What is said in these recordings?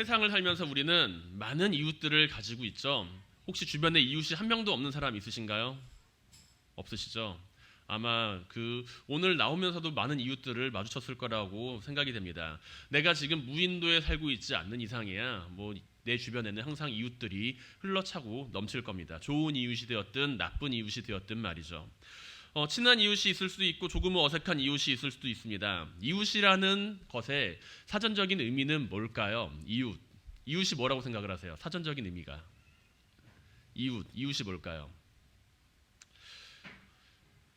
세상을 살면서 우리는 많은 이웃들을 가지고 있죠. 혹시 주변에 이웃이 한 명도 없는 사람 있으신가요? 없으시죠? 아마 오늘 나오면서도 많은 이웃들을 마주쳤을 거라고 생각이 됩니다. 내가 지금 무인도에 살고 있지 않는 이상이야 내 주변에는 항상 이웃들이 흘러차고 넘칠 겁니다. 좋은 이웃이 되었든 나쁜 이웃이 되었든 말이죠. 친한 이웃이 있을 수도 있고 조금은 어색한 이웃이 있을 수도 있습니다. 이웃이라는 것의 사전적인 의미는 뭘까요? 이웃이 뭐라고 생각을 하세요? 사전적인 의미가 이웃이 뭘까요?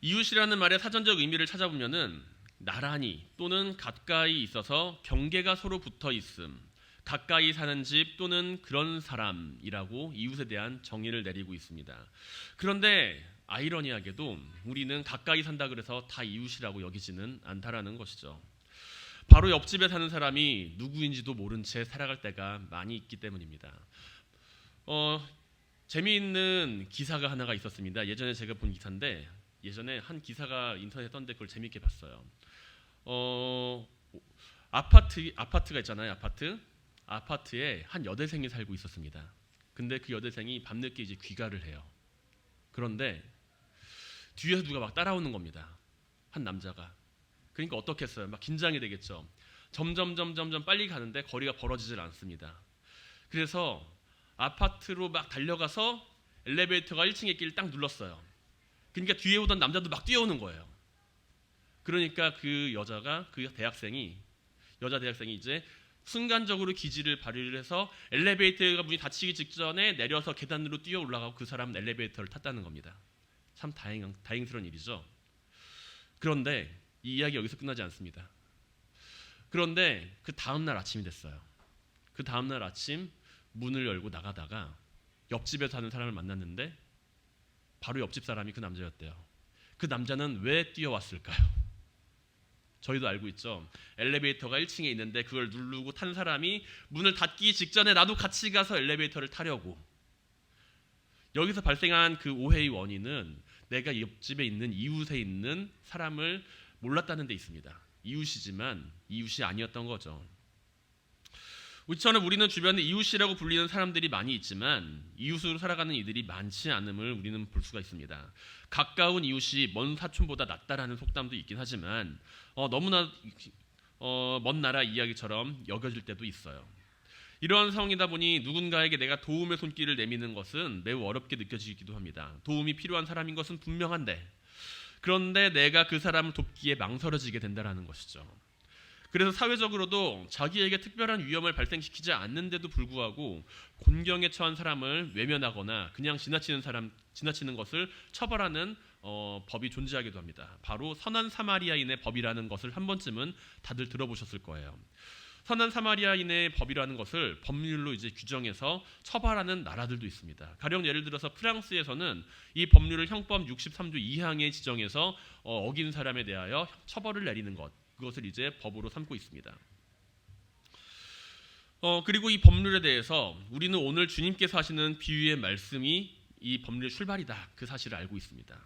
이웃이라는 말의 사전적 의미를 찾아보면은 나란히 또는 가까이 있어서 경계가 서로 붙어 있음, 가까이 사는 집 또는 그런 사람이라고 이웃에 대한 정의를 내리고 있습니다. 그런데 아이러니하게도 우리는 가까이 산다 그래서 다 이웃이라고 여기지는 않다라는 것이죠. 바로 옆집에 사는 사람이 누구인지도 모른 채 살아갈 때가 많이 있기 때문입니다. 재미있는 기사가 하나가 있었습니다. 예전에 제가 본 기사인데 예전에 한 기사가 인터넷에 떴는데 그걸 재미있게 봤어요. 아파트가 있잖아요. 아파트에 한 여대생이 살고 있었습니다. 근데 그 여대생이 밤늦게 이제 귀가를 해요. 그런데 뒤에서 누가 막 따라오는 겁니다. 한 남자가. 그러니까 어떻겠어요? 막 긴장이 되겠죠. 점점 빨리 가는데 거리가 벌어지질 않습니다. 그래서 아파트로 막 달려가서 엘리베이터가 1층에 있기를 딱 눌렀어요. 그러니까 뒤에 오던 남자도 막 뛰어오는 거예요. 그러니까 여자 대학생이 이제 순간적으로 기지를 발휘를 해서 엘리베이터가 문이 닫히기 직전에 내려서 계단으로 뛰어 올라가고 그 사람은 엘리베이터를 탔다는 겁니다. 참 다행스러운 일이죠. 그런데 이 이야기 여기서 끝나지 않습니다. 그런데 그 다음날 아침이 됐어요. 그 다음날 아침 문을 열고 나가다가 옆집에 사는 사람을 만났는데 바로 옆집 사람이 그 남자였대요. 그 남자는 왜 뛰어왔을까요? 저희도 알고 있죠. 엘리베이터가 1층에 있는데 그걸 누르고 탄 사람이 문을 닫기 직전에 나도 같이 가서 엘리베이터를 타려고. 여기서 발생한 그 오해의 원인은 내가 옆집에 있는 이웃에 있는 사람을 몰랐다는 데 있습니다. 이웃이지만 이웃이 아니었던 거죠. 우리는 주변에 이웃이라고 불리는 사람들이 많이 있지만 이웃으로 살아가는 이들이 많지 않음을 우리는 볼 수가 있습니다. 가까운 이웃이 먼 사촌보다 낫다라는 속담도 있긴 하지만 너무나 먼 나라 이야기처럼 여겨질 때도 있어요. 이러한 상황이다 보니 누군가에게 내가 도움의 손길을 내미는 것은 매우 어렵게 느껴지기도 합니다. 도움이 필요한 사람인 것은 분명한데 그런데 내가 그 사람을 돕기에 망설여지게 된다는 것이죠. 그래서 사회적으로도 자기에게 특별한 위험을 발생시키지 않는데도 불구하고 곤경에 처한 사람을 외면하거나 그냥 지나치는 것을 처벌하는 법이 존재하기도 합니다. 바로 선한 사마리아인의 법이라는 것을 한 번쯤은 다들 들어보셨을 거예요. 선한 사마리아인의 법이라는 것을 법률로 이제 규정해서 처벌하는 나라들도 있습니다. 가령 예를 들어서 프랑스에서는 이 법률을 형법 63조 2항에 지정해서 어긴 사람에 대하여 처벌을 내리는 것, 그것을 이제 법으로 삼고 있습니다. 그리고 이 법률에 대해서 우리는 오늘 주님께서 하시는 비유의 말씀이 이 법률의 출발이다, 그 사실을 알고 있습니다.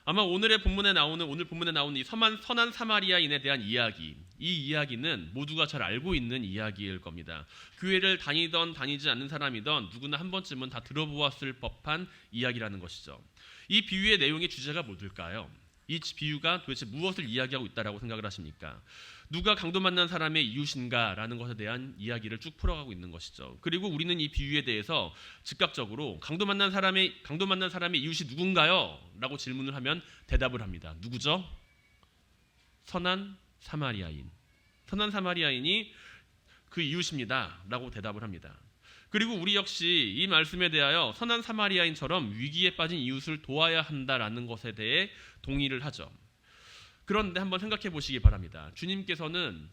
아마 오늘 본문에 나오는 이 선한 사마리아인에 대한 이야기, 이 이야기는 모두가 잘 알고 있는 이야기일 겁니다. 교회를 다니던 다니지 않는 사람이던 누구나 한 번쯤은 다 들어보았을 법한 이야기라는 것이죠. 이 비유의 내용의 주제가 뭘까요? 이 비유가 도대체 무엇을 이야기하고 있다라고 생각을 하십니까? 누가 강도 만난 사람의 이웃인가라는 것에 대한 이야기를 쭉 풀어가고 있는 것이죠. 그리고 우리는 이 비유에 대해서 즉각적으로 강도 만난 사람의 이웃이 누군가요? 라고 질문을 하면 대답을 합니다. 누구죠? 선한 사마리아인. 선한 사마리아인이 그 이웃입니다. 라고 대답을 합니다. 그리고 우리 역시 이 말씀에 대하여 선한 사마리아인처럼 위기에 빠진 이웃을 도와야 한다라는 것에 대해 동의를 하죠. 그런데 한번 생각해 보시기 바랍니다. 주님께서는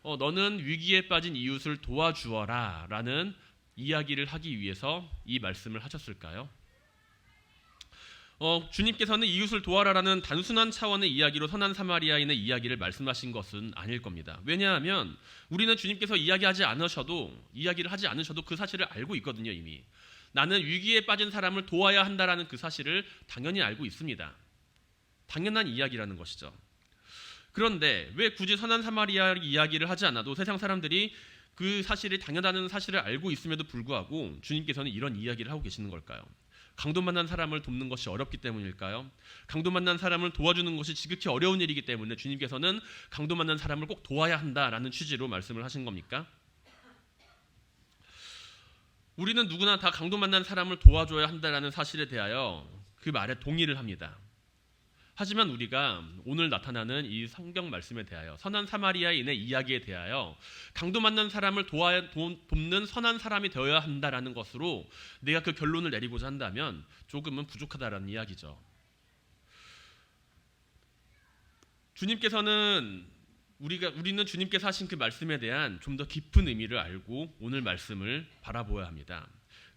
너는 위기에 빠진 이웃을 도와주어라 라는 이야기를 하기 위해서 이 말씀을 하셨을까요? 주님께서는 이웃을 도와라라는 단순한 차원의 이야기로 선한 사마리아인의 이야기를 말씀하신 것은 아닐 겁니다. 왜냐하면 우리는 주님께서 이야기를 하지 않으셔도 그 사실을 알고 있거든요. 이미 나는 위기에 빠진 사람을 도와야 한다라는 그 사실을 당연히 알고 있습니다. 당연한 이야기라는 것이죠. 그런데 왜 굳이 선한 사마리아 이야기를 하지 않아도 세상 사람들이 그 사실이 당연하다는 사실을 알고 있음에도 불구하고 주님께서는 이런 이야기를 하고 계시는 걸까요? 강도 만난 사람을 돕는 것이 어렵기 때문일까요? 강도 만난 사람을 도와주는 것이 지극히 어려운 일이기 때문에 주님께서는 강도 만난 사람을 꼭 도와야 한다라는 취지로 말씀을 하신 겁니까? 우리는 누구나 다 강도 만난 사람을 도와줘야 한다라는 사실에 대하여 그 말에 동의를 합니다. 하지만 우리가 오늘 나타나는 이 성경 말씀에 대하여 선한 사마리아인의 이야기에 대하여 강도 만난 사람을 돕는 선한 사람이 되어야 한다라는 것으로 내가 그 결론을 내리고자 한다면 조금은 부족하다라는 이야기죠. 우리는 주님께서 하신 그 말씀에 대한 좀 더 깊은 의미를 알고 오늘 말씀을 바라보아야 합니다.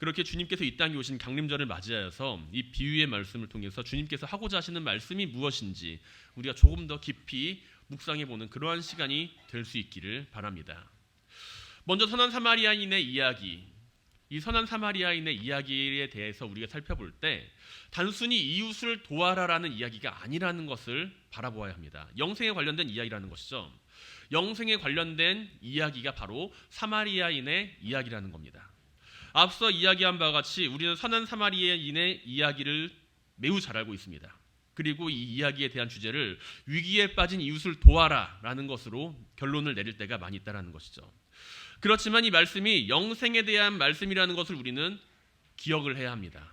그렇게 주님께서 이 땅에 오신 강림절을 맞이하여서 이 비유의 말씀을 통해서 주님께서 하고자 하시는 말씀이 무엇인지 우리가 조금 더 깊이 묵상해보는 그러한 시간이 될 수 있기를 바랍니다. 먼저 선한 사마리아인의 이야기, 이 선한 사마리아인의 이야기에 대해서 우리가 살펴볼 때 단순히 이웃을 도와라라는 이야기가 아니라는 것을 바라보아야 합니다. 영생에 관련된 이야기라는 것이죠. 영생에 관련된 이야기가 바로 사마리아인의 이야기라는 겁니다. 앞서 이야기한 바와 같이 우리는 선한 사마리아인의 이야기를 매우 잘 알고 있습니다. 그리고 이 이야기에 대한 주제를 위기에 빠진 이웃을 도와라라는 것으로 결론을 내릴 때가 많이 있다는 것이죠. 그렇지만 이 말씀이 영생에 대한 말씀이라는 것을 우리는 기억을 해야 합니다.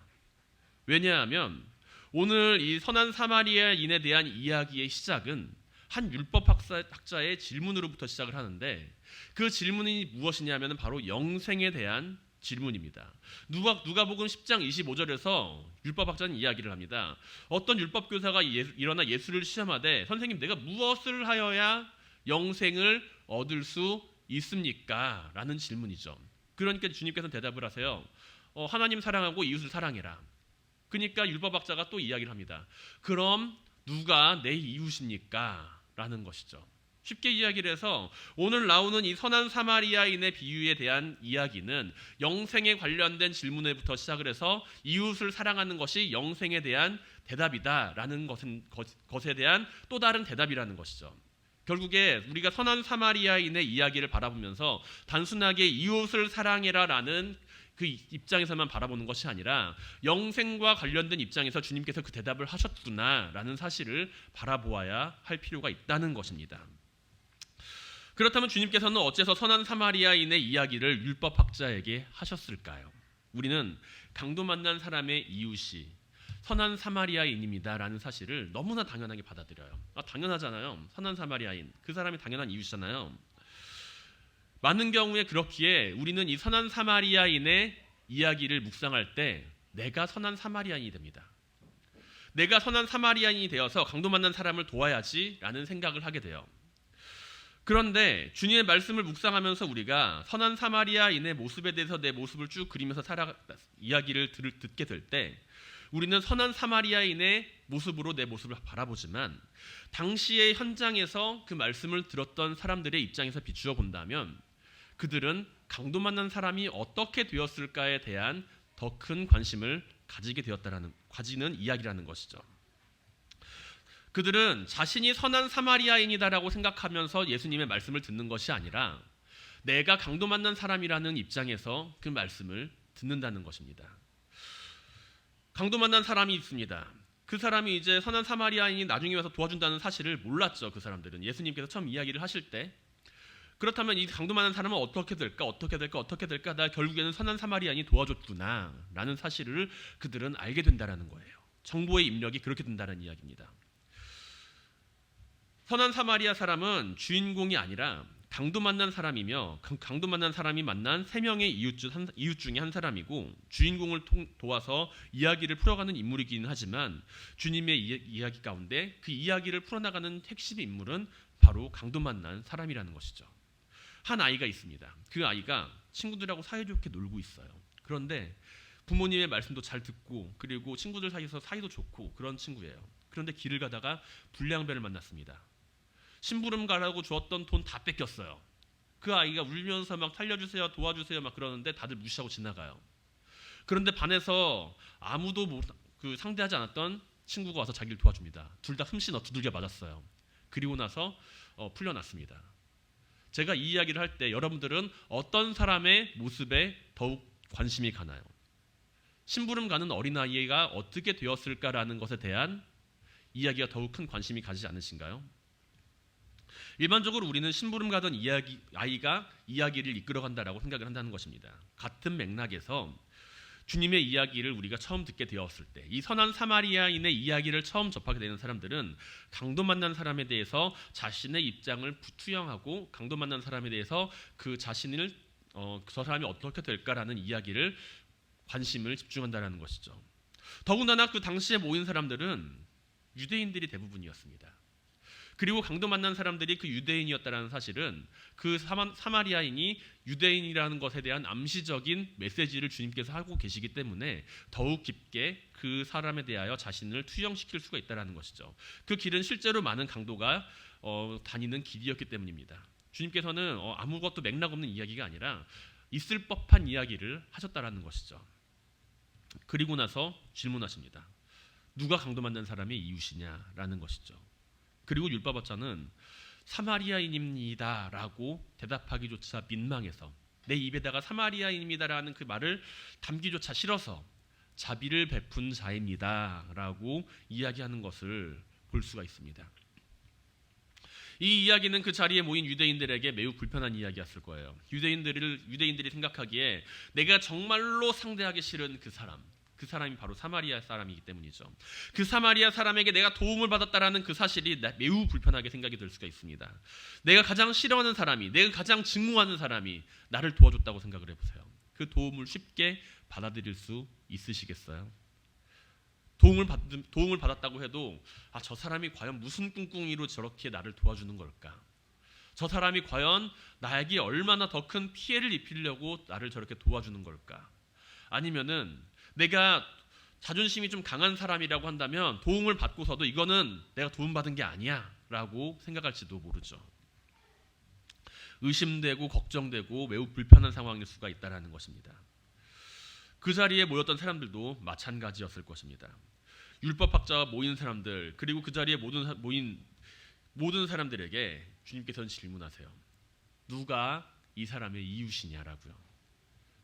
왜냐하면 오늘 이 선한 사마리아인에 대한 이야기의 시작은 한 율법학자의 질문으로부터 시작을 하는데 그 질문이 무엇이냐면 바로 영생에 대한 질문입니다. 누가복음 10장 25절에서 율법학자는 이야기를 합니다. 어떤 율법교사가 일어나 예수를 시험하되 선생님 내가 무엇을 하여야 영생을 얻을 수 있습니까? 라는 질문이죠. 그러니까 주님께서는 대답을 하세요. 하나님 사랑하고 이웃을 사랑해라. 그러니까 율법학자가 또 이야기를 합니다. 그럼 누가 내 이웃입니까? 라는 것이죠. 쉽게 이야기를 해서 오늘 나오는 이 선한 사마리아인의 비유에 대한 이야기는 영생에 관련된 질문에부터 시작을 해서 이웃을 사랑하는 것이 영생에 대한 대답이다라는 것에 대한 또 다른 대답이라는 것이죠. 결국에 우리가 선한 사마리아인의 이야기를 바라보면서 단순하게 이웃을 사랑해라라는 그 입장에서만 바라보는 것이 아니라 영생과 관련된 입장에서 주님께서 그 대답을 하셨구나라는 사실을 바라보아야 할 필요가 있다는 것입니다. 그렇다면 주님께서는 어째서 선한 사마리아인의 이야기를 율법학자에게 하셨을까요? 우리는 강도 만난 사람의 이웃이 선한 사마리아인입니다라는 사실을 너무나 당연하게 받아들여요. 당연하잖아요. 선한 사마리아인, 그 사람이 당연한 이웃이잖아요. 많은 경우에 그렇기에 우리는 이 선한 사마리아인의 이야기를 묵상할 때 내가 선한 사마리아인이 됩니다. 내가 선한 사마리아인이 되어서 강도 만난 사람을 도와야지라는 생각을 하게 돼요. 그런데 주님의 말씀을 묵상하면서 우리가 선한 사마리아인의 모습에 대해서 내 모습을 쭉 그리면서 이야기를 듣게 될 때 우리는 선한 사마리아인의 모습으로 내 모습을 바라보지만 당시의 현장에서 그 말씀을 들었던 사람들의 입장에서 비추어 본다면 그들은 강도 만난 사람이 어떻게 되었을까에 대한 더 큰 관심을 가지는 이야기라는 것이죠. 그들은 자신이 선한 사마리아인이다라고 생각하면서 예수님의 말씀을 듣는 것이 아니라 내가 강도 만난 사람이라는 입장에서 그 말씀을 듣는다는 것입니다. 강도 만난 사람이 있습니다. 그 사람이 이제 선한 사마리아인이 나중에 와서 도와준다는 사실을 몰랐죠. 그 사람들은 예수님께서 처음 이야기를 하실 때 그렇다면 이 강도 만난 사람은 어떻게 될까 나 결국에는 선한 사마리아인이 도와줬구나 라는 사실을 그들은 알게 된다는 거예요. 정보의 입력이 그렇게 된다는 이야기입니다. 선한 사마리아 사람은 주인공이 아니라 강도 만난 사람이며 강도 만난 사람이 만난 3명의 이웃 중에 한 사람이고 주인공을 도와서 이야기를 풀어가는 인물이긴 하지만 주님의 이야기 가운데 그 이야기를 풀어나가는 핵심 인물은 바로 강도 만난 사람이라는 것이죠. 한 아이가 있습니다. 그 아이가 친구들하고 사이좋게 놀고 있어요. 그런데 부모님의 말씀도 잘 듣고 그리고 친구들 사이에서 사이도 좋고 그런 친구예요. 그런데 길을 가다가 불량배를 만났습니다. 심부름 가라고 주었던 돈 다 뺏겼어요. 그 아이가 울면서 막 살려주세요, 도와주세요 막 그러는데 다들 무시하고 지나가요. 그런데 반에서 아무도 상대하지 않았던 친구가 와서 자기를 도와줍니다. 둘 다 흠씬 두들겨 맞았어요. 그리고 나서 풀려났습니다. 제가 이 이야기를 할 때 여러분들은 어떤 사람의 모습에 더욱 관심이 가나요? 심부름 가는 어린아이가 어떻게 되었을까라는 것에 대한 이야기가 더욱 큰 관심이 가지지 않으신가요? 일반적으로 우리는 심부름 가던 아이가 이야기를 이끌어간다라고 생각을 한다는 것입니다. 같은 맥락에서 주님의 이야기를 우리가 처음 듣게 되었을 때, 이 선한 사마리아인의 이야기를 처음 접하게 되는 사람들은 강도 만난 사람에 대해서 자신의 입장을 투영하고 강도 만난 사람에 대해서 그 자신을 저 사람이 어떻게 될까라는 이야기를 관심을 집중한다는 것이죠. 더군다나 그 당시에 모인 사람들은 유대인들이 대부분이었습니다. 그리고 강도 만난 사람들이 그 유대인이었다는 사실은 그 사마리아인이 유대인이라는 것에 대한 암시적인 메시지를 주님께서 하고 계시기 때문에 더욱 깊게 그 사람에 대하여 자신을 투영시킬 수가 있다는 것이죠. 그 길은 실제로 많은 강도가 다니는 길이었기 때문입니다. 주님께서는 아무것도 맥락 없는 이야기가 아니라 있을 법한 이야기를 하셨다라는 것이죠. 그리고 나서 질문하십니다. 누가 강도 만난 사람의 이웃이냐라는 것이죠. 그리고 율법학자는 사마리아인입니다라고 대답하기조차 민망해서 내 입에다가 사마리아인입니다라는 그 말을 담기조차 싫어서 자비를 베푼 자입니다라고 이야기하는 것을 볼 수가 있습니다. 이 이야기는 그 자리에 모인 유대인들에게 매우 불편한 이야기였을 거예요. 유대인들이 생각하기에 내가 정말로 상대하기 싫은 그 사람이 바로 사마리아 사람이기 때문이죠. 그 사마리아 사람에게 내가 도움을 받았다라는 그 사실이 매우 불편하게 생각이 될 수가 있습니다. 내가 가장 싫어하는 사람이, 내가 가장 증오하는 사람이 나를 도와줬다고 생각을 해보세요. 그 도움을 쉽게 받아들일 수 있으시겠어요? 도움을 받았다고 해도 저 사람이 과연 무슨 꿍꿍이로 저렇게 나를 도와주는 걸까? 저 사람이 과연 나에게 얼마나 더 큰 피해를 입히려고 나를 저렇게 도와주는 걸까? 아니면은 내가 자존심이 좀 강한 사람이라고 한다면 도움을 받고서도 이거는 내가 도움받은 게 아니야 라고 생각할지도 모르죠. 의심되고 걱정되고 매우 불편한 상황일 수가 있다는 것입니다. 그 자리에 모였던 사람들도 마찬가지였을 것입니다. 율법학자와 모인 사람들, 그리고 그 자리에 모인 모든 사람들에게 주님께서는 질문하세요. 누가 이 사람의 이웃이냐라고요.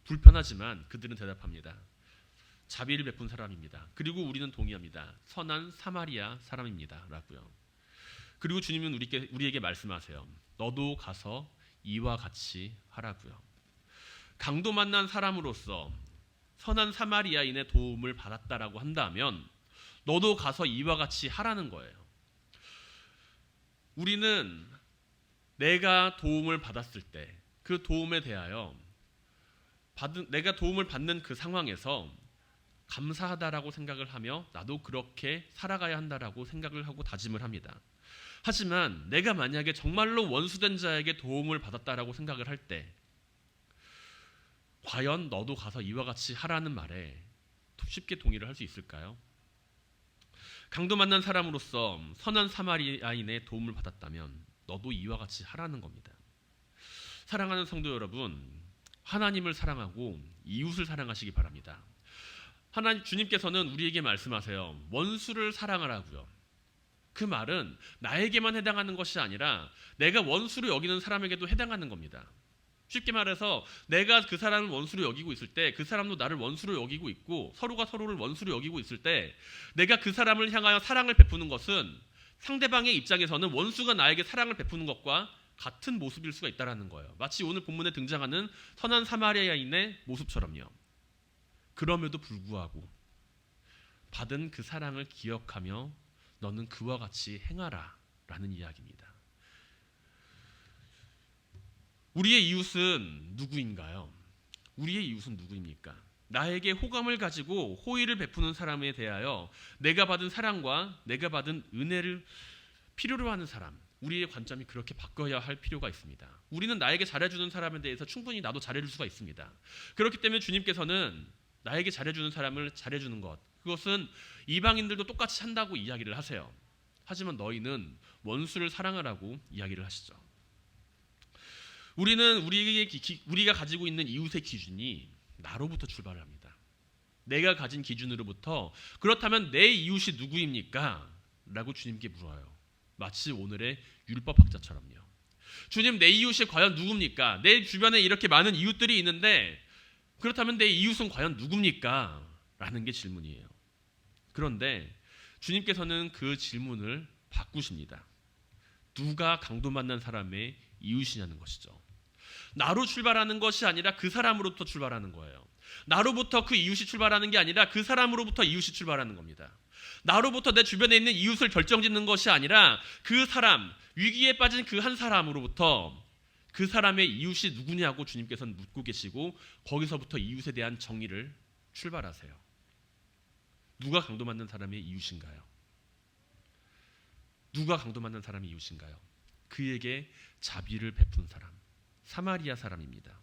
불편하지만 그들은 대답합니다. 자비를 베푼 사람입니다. 그리고 우리는 동의합니다. 선한 사마리아 사람입니다. 라고요. 그리고 주님은 우리에게 말씀하세요. 너도 가서 이와 같이 하라고요. 강도 만난 사람으로서 선한 사마리아인의 도움을 받았다라고 한다면 너도 가서 이와 같이 하라는 거예요. 우리는 내가 도움을 받았을 때 그 도움에 대하여 내가 도움을 받는 그 상황에서 감사하다라고 생각을 하며 나도 그렇게 살아가야 한다라고 생각을 하고 다짐을 합니다. 하지만 내가 만약에 정말로 원수된 자에게 도움을 받았다라고 생각을 할 때 과연 너도 가서 이와 같이 하라는 말에 쉽게 동의를 할 수 있을까요? 강도 만난 사람으로서 선한 사마리아인의 도움을 받았다면 너도 이와 같이 하라는 겁니다. 사랑하는 성도 여러분, 하나님을 사랑하고 이웃을 사랑하시기 바랍니다. 주님께서는 우리에게 말씀하세요. 원수를 사랑하라고요. 그 말은 나에게만 해당하는 것이 아니라 내가 원수로 여기는 사람에게도 해당하는 겁니다. 쉽게 말해서 내가 그 사람을 원수로 여기고 있을 때 그 사람도 나를 원수로 여기고 있고 서로가 서로를 원수로 여기고 있을 때 내가 그 사람을 향하여 사랑을 베푸는 것은 상대방의 입장에서는 원수가 나에게 사랑을 베푸는 것과 같은 모습일 수가 있다는 거예요. 마치 오늘 본문에 등장하는 선한 사마리아인의 모습처럼요. 그럼에도 불구하고 받은 그 사랑을 기억하며 너는 그와 같이 행하라 라는 이야기입니다. 우리의 이웃은 누구인가요? 우리의 이웃은 누구입니까? 나에게 호감을 가지고 호의를 베푸는 사람에 대하여 내가 받은 사랑과 내가 받은 은혜를 필요로 하는 사람, 우리의 관점이 그렇게 바뀌어야 할 필요가 있습니다. 우리는 나에게 잘해주는 사람에 대해서 충분히 나도 잘해줄 수가 있습니다. 그렇기 때문에 주님께서는 나에게 잘해주는 사람을 잘해주는 것, 그것은 이방인들도 똑같이 한다고 이야기를 하세요. 하지만 너희는 원수를 사랑하라고 이야기를 하시죠. 우리는 우리가 가지고 있는 이웃의 기준이 나로부터 출발을 합니다. 내가 가진 기준으로부터 그렇다면 내 이웃이 누구입니까? 라고 주님께 물어요. 마치 오늘의 율법학자처럼요. 주님, 내 이웃이 과연 누굽니까? 내 주변에 이렇게 많은 이웃들이 있는데 그렇다면 내 이웃은 과연 누굽니까? 라는 게 질문이에요. 그런데 주님께서는 그 질문을 바꾸십니다. 누가 강도 만난 사람의 이웃이냐는 것이죠. 나로 출발하는 것이 아니라 그 사람으로부터 출발하는 거예요. 나로부터 그 이웃이 출발하는 게 아니라 그 사람으로부터 이웃이 출발하는 겁니다. 나로부터 내 주변에 있는 이웃을 결정짓는 것이 아니라 그 사람, 위기에 빠진 그 한 사람으로부터 그 사람의 이웃이 누구냐고 주님께서는 묻고 계시고 거기서부터 이웃에 대한 정의를 출발하세요. 누가 강도 맞는 사람의 이웃인가요? 누가 강도 맞는 사람의 이웃인가요? 그에게 자비를 베푼 사람, 사마리아 사람입니다.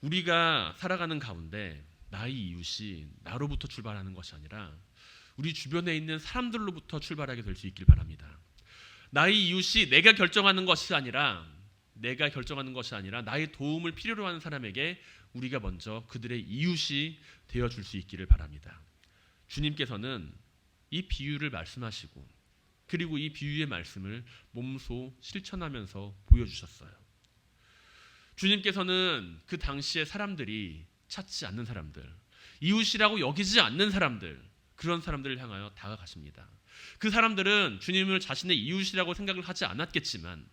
우리가 살아가는 가운데 나의 이웃이 나로부터 출발하는 것이 아니라 우리 주변에 있는 사람들로부터 출발하게 될 수 있길 바랍니다. 나의 이웃이 내가 결정하는 것이 아니라 나의 도움을 필요로 하는 사람에게 우리가 먼저 그들의 이웃이 되어줄 수 있기를 바랍니다. 주님께서는 이 비유를 말씀하시고 그리고 이 비유의 말씀을 몸소 실천하면서 보여주셨어요. 주님께서는 그 당시의 사람들이 찾지 않는 사람들, 이웃이라고 여기지 않는 사람들, 그런 사람들을 향하여 다가가십니다. 그 사람들은 주님을 자신의 이웃이라고 생각을 하지 않았겠지만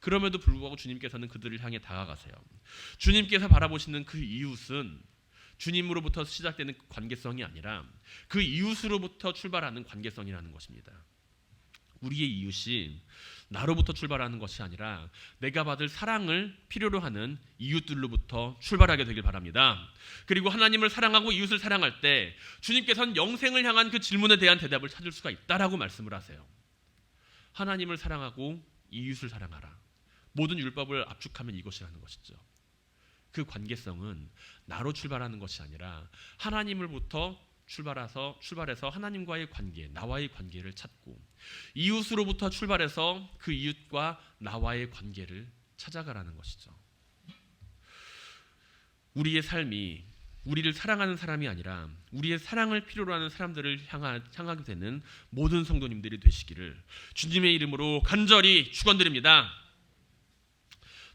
그럼에도 불구하고 주님께서는 그들을 향해 다가가세요. 주님께서 바라보시는 그 이웃은 주님으로부터 시작되는 관계성이 아니라 그 이웃으로부터 출발하는 관계성이라는 것입니다. 우리의 이웃이 나로부터 출발하는 것이 아니라 내가 받을 사랑을 필요로 하는 이웃들로부터 출발하게 되길 바랍니다. 그리고 하나님을 사랑하고 이웃을 사랑할 때 주님께서는 영생을 향한 그 질문에 대한 대답을 찾을 수가 있다라고 말씀을 하세요. 하나님을 사랑하고 이웃을 사랑하라. 모든 율법을 압축하면 이것이라는 것이죠. 그 관계성은 나로 출발하는 것이 아니라 하나님으로부터 출발해서 하나님과의 관계, 나와의 관계를 찾고 이웃으로부터 출발해서 그 이웃과 나와의 관계를 찾아가라는 것이죠. 우리의 삶이 우리를 사랑하는 사람이 아니라 우리의 사랑을 필요로 하는 사람들을 향하게 되는 모든 성도님들이 되시기를 주님의 이름으로 간절히 축원드립니다.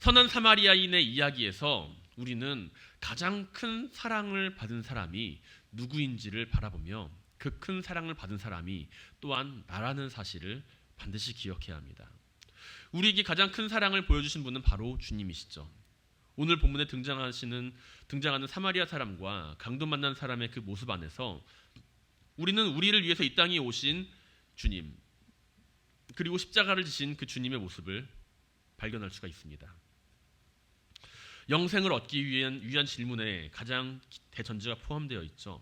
선한 사마리아인의 이야기에서 우리는 가장 큰 사랑을 받은 사람이 누구인지를 바라보며 그 큰 사랑을 받은 사람이 또한 나라는 사실을 반드시 기억해야 합니다. 우리에게 가장 큰 사랑을 보여주신 분은 바로 주님이시죠. 오늘 본문에 등장하는 사마리아 사람과 강도 만난 사람의 그 모습 안에서 우리는 우리를 위해서 이 땅에 오신 주님 그리고 십자가를 지신 그 주님의 모습을 발견할 수가 있습니다. 영생을 얻기 위한 질문에 가장 대전제가 포함되어 있죠.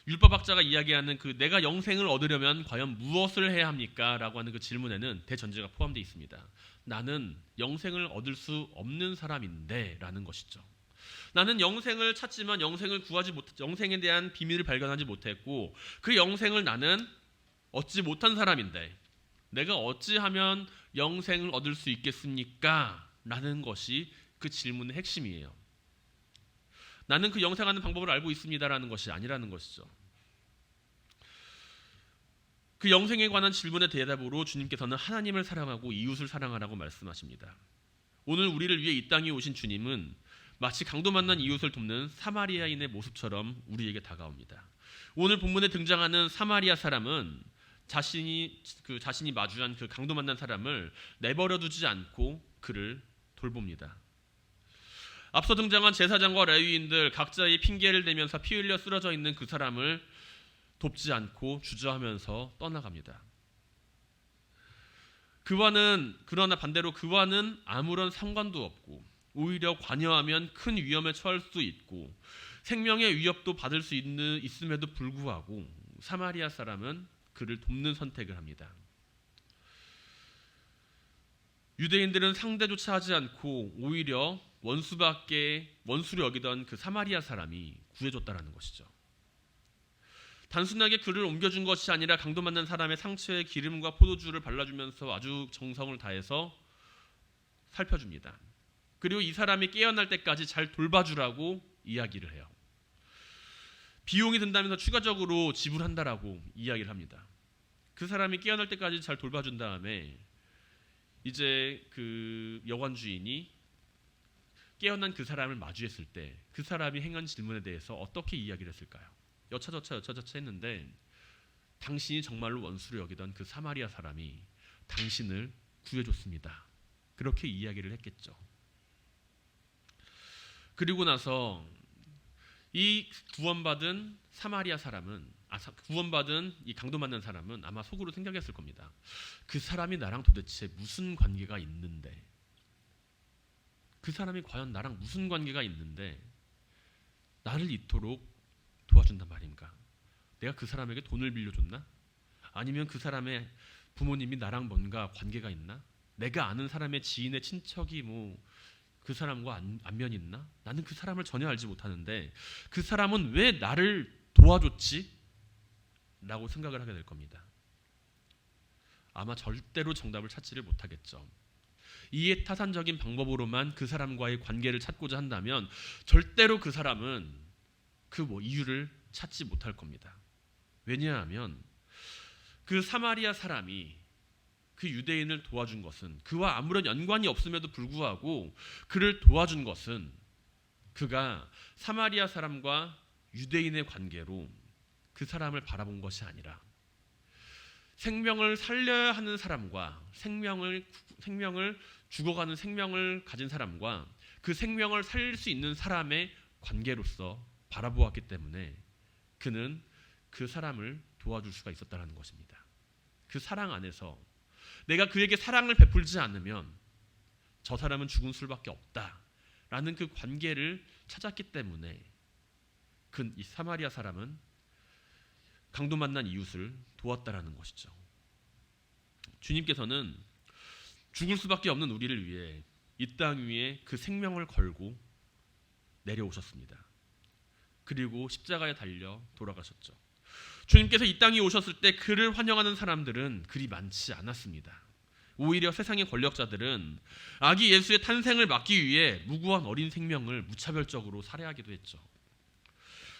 율법학자가 이야기하는 그 내가 영생을 얻으려면 과연 무엇을 해야 합니까? 라고 하는 그 질문에는 대전제가 포함되어 있습니다. 나는 영생을 얻을 수 없는 사람인데 라는 것이죠. 나는 영생을 찾지만 영생에 대한 비밀을 발견하지 못했고 그 영생을 나는 얻지 못한 사람인데 내가 어찌하면 영생을 얻을 수 있겠습니까? 라는 것이 그 질문의 핵심이에요. 나는 그 영생하는 방법을 알고 있습니다라는 것이 아니라는 것이죠. 그 영생에 관한 질문의 대답으로 주님께서는 하나님을 사랑하고 이웃을 사랑하라고 말씀하십니다. 오늘 우리를 위해 이 땅에 오신 주님은 마치 강도 만난 이웃을 돕는 사마리아인의 모습처럼 우리에게 다가옵니다. 오늘 본문에 등장하는 사마리아 사람은 자신이 마주한 그 강도 만난 사람을 내버려 두지 않고 그를 돌봅니다. 앞서 등장한 제사장과 레위인들 각자의 핑계를 대면서 피 흘려 쓰러져 있는 그 사람을 돕지 않고 주저하면서 떠나갑니다. 그러나 반대로 그와는 아무런 상관도 없고 오히려 관여하면 큰 위험에 처할 수도 있고 생명의 위협도 받을 수 있음에도 불구하고 사마리아 사람은 그를 돕는 선택을 합니다. 유대인들은 상대조차 하지 않고 오히려 원수로 여기던 그 사마리아 사람이 구해줬다라는 것이죠. 단순하게 그를 옮겨준 것이 아니라 강도 만난 사람의 상처에 기름과 포도주를 발라주면서 아주 정성을 다해서 살펴줍니다. 그리고 이 사람이 깨어날 때까지 잘 돌봐주라고 이야기를 해요. 비용이 든다면서 추가적으로 지불한다라고 이야기를 합니다. 그 사람이 깨어날 때까지 잘 돌봐준 다음에 이제 그 여관 주인이 깨어난 그 사람을 마주했을 때 그 사람이 행한 질문에 대해서 어떻게 이야기를 했을까요? 여차저차 했는데 당신이 정말로 원수로 여기던 그 사마리아 사람이 당신을 구해줬습니다. 그렇게 이야기를 했겠죠. 그리고 나서 이 구원받은 사마리아 사람은 구원받은 이 강도 만난 사람은 아마 속으로 생각했을 겁니다. 그 사람이 나랑 도대체 무슨 관계가 있는데, 그 사람이 과연 나랑 무슨 관계가 있는데 나를 이토록 도와준단 말인가? 내가 그 사람에게 돈을 빌려줬나? 아니면 그 사람의 부모님이 나랑 뭔가 관계가 있나? 내가 아는 사람의 지인의 친척이 그 사람과 안면이 있나? 나는 그 사람을 전혀 알지 못하는데 그 사람은 왜 나를 도와줬지? 라고 생각을 하게 될 겁니다. 아마 절대로 정답을 찾지를 못하겠죠. 이해타산적인 방법으로만 그 사람과의 관계를 찾고자 한다면 절대로 그 사람은 그 이유를 찾지 못할 겁니다. 왜냐하면 그 사마리아 사람이 그 유대인을 도와준 것은, 그와 아무런 연관이 없음에도 불구하고 그를 도와준 것은, 그가 사마리아 사람과 유대인의 관계로 그 사람을 바라본 것이 아니라 생명을 살려야 하는 사람과 생명을 죽어가는 생명을 가진 사람과 그 생명을 살릴 수 있는 사람의 관계로서 바라보았기 때문에 그는 그 사람을 도와줄 수가 있었다는 것입니다. 그 사랑 안에서 내가 그에게 사랑을 베풀지 않으면 저 사람은 죽은 수밖에 없다라는 그 관계를 찾았기 때문에 이 사마리아 사람은 강도 만난 이웃을 도왔다라는 것이죠. 주님께서는 죽을 수밖에 없는 우리를 위해 이 땅 위에 그 생명을 걸고 내려오셨습니다. 그리고 십자가에 달려 돌아가셨죠. 주님께서 이 땅에 오셨을 때 그를 환영하는 사람들은 그리 많지 않았습니다. 오히려 세상의 권력자들은 아기 예수의 탄생을 막기 위해 무고한 어린 생명을 무차별적으로 살해하기도 했죠.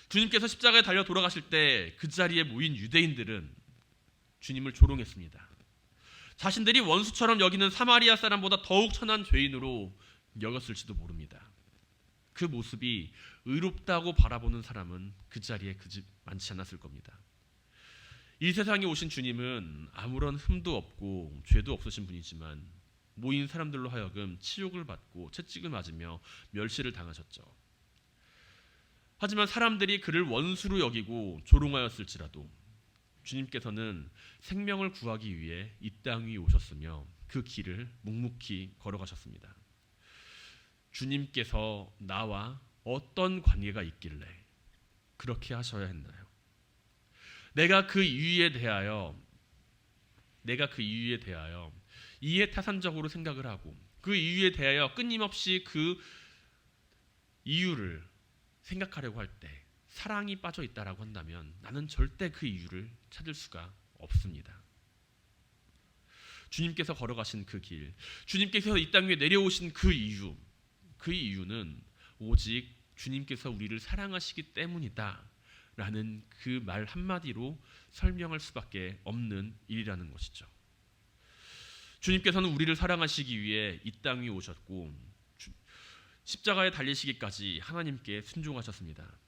주님께서 십자가에 달려 돌아가실 때 그 자리에 모인 유대인들은 주님을 조롱했습니다. 자신들이 원수처럼 여기는 사마리아 사람보다 더욱 천한 죄인으로 여겼을지도 모릅니다. 그 모습이 의롭다고 바라보는 사람은 그 자리에 많지 않았을 겁니다. 이 세상에 오신 주님은 아무런 흠도 없고 죄도 없으신 분이지만 모인 사람들로 하여금 치욕을 받고 채찍을 맞으며 멸시를 당하셨죠. 하지만 사람들이 그를 원수로 여기고 조롱하였을지라도 주님께서는 생명을 구하기 위해 이 땅 위에 오셨으며 그 길을 묵묵히 걸어가셨습니다. 주님께서 나와 어떤 관계가 있길래 그렇게 하셔야 했나요? 내가 그 이유에 대하여 이해타산적으로 생각을 하고 그 이유에 대하여 끊임없이 그 이유를 생각하려고 할 때 사랑이 빠져 있다라고 한다면 나는 절대 그 이유를 찾을 수가 없습니다. 주님께서 걸어가신 그 길, 주님께서 이 땅 위에 내려오신 그 이유는 오직 주님께서 우리를 사랑하시기 때문이다 라는 그 말 한마디로 설명할 수밖에 없는 일이라는 것이죠. 주님께서는 우리를 사랑하시기 위해 이 땅 위에 오셨고 십자가에 달리시기까지 하나님께 순종하셨습니다.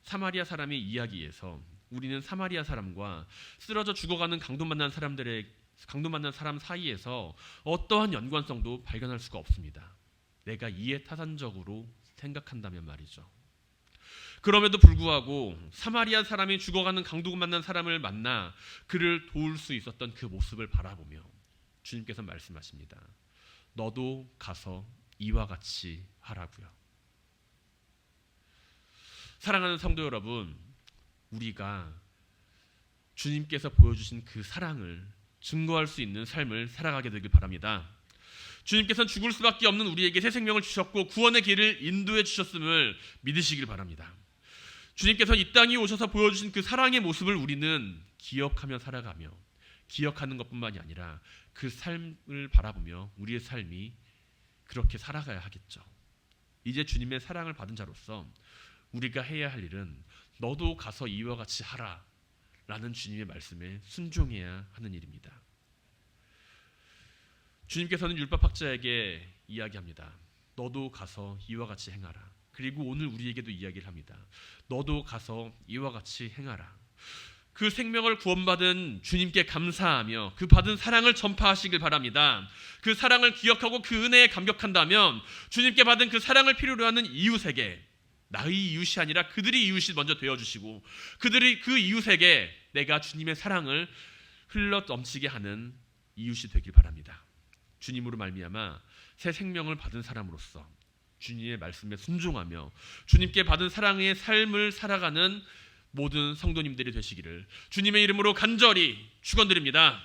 사마리아 사람의 이야기에서 우리는 사마리아 사람과 쓰러져 죽어가는 강도 만난 사람 사이에서 어떠한 연관성도 발견할 수가 없습니다. 내가 이해타산적으로 생각한다면 말이죠. 그럼에도 불구하고 사마리아 사람이 죽어가는 강도 만난 사람을 만나 그를 도울 수 있었던 그 모습을 바라보며 주님께서 말씀하십니다. 너도 가서 이와 같이 하라고요. 사랑하는 성도 여러분, 우리가 주님께서 보여주신 그 사랑을 증거할 수 있는 삶을 살아가게 되길 바랍니다. 주님께서는 죽을 수밖에 없는 우리에게 새 생명을 주셨고 구원의 길을 인도해 주셨음을 믿으시길 바랍니다. 주님께서 이 땅에 오셔서 보여주신 그 사랑의 모습을 우리는 기억하며 살아가며 기억하는 것뿐만이 아니라 그 삶을 바라보며 우리의 삶이 그렇게 살아가야 하겠죠. 이제 주님의 사랑을 받은 자로서 우리가 해야 할 일은 너도 가서 이와 같이 하라 라는 주님의 말씀에 순종해야 하는 일입니다. 주님께서는 율법학자에게 이야기합니다. 너도 가서 이와 같이 행하라. 그리고 오늘 우리에게도 이야기를 합니다. 너도 가서 이와 같이 행하라. 그 생명을 구원받은 주님께 감사하며 그 받은 사랑을 전파하시길 바랍니다. 그 사랑을 기억하고 그 은혜에 감격한다면 주님께 받은 그 사랑을 필요로 하는 이웃에게, 나의 이웃이 아니라 그들이 이웃이 먼저 되어주시고 그들이 그 이웃에게 내가 주님의 사랑을 흘러 넘치게 하는 이웃이 되길 바랍니다. 주님으로 말미암아 새 생명을 받은 사람으로서 주님의 말씀에 순종하며 주님께 받은 사랑의 삶을 살아가는 모든 성도님들이 되시기를 주님의 이름으로 간절히 축원드립니다.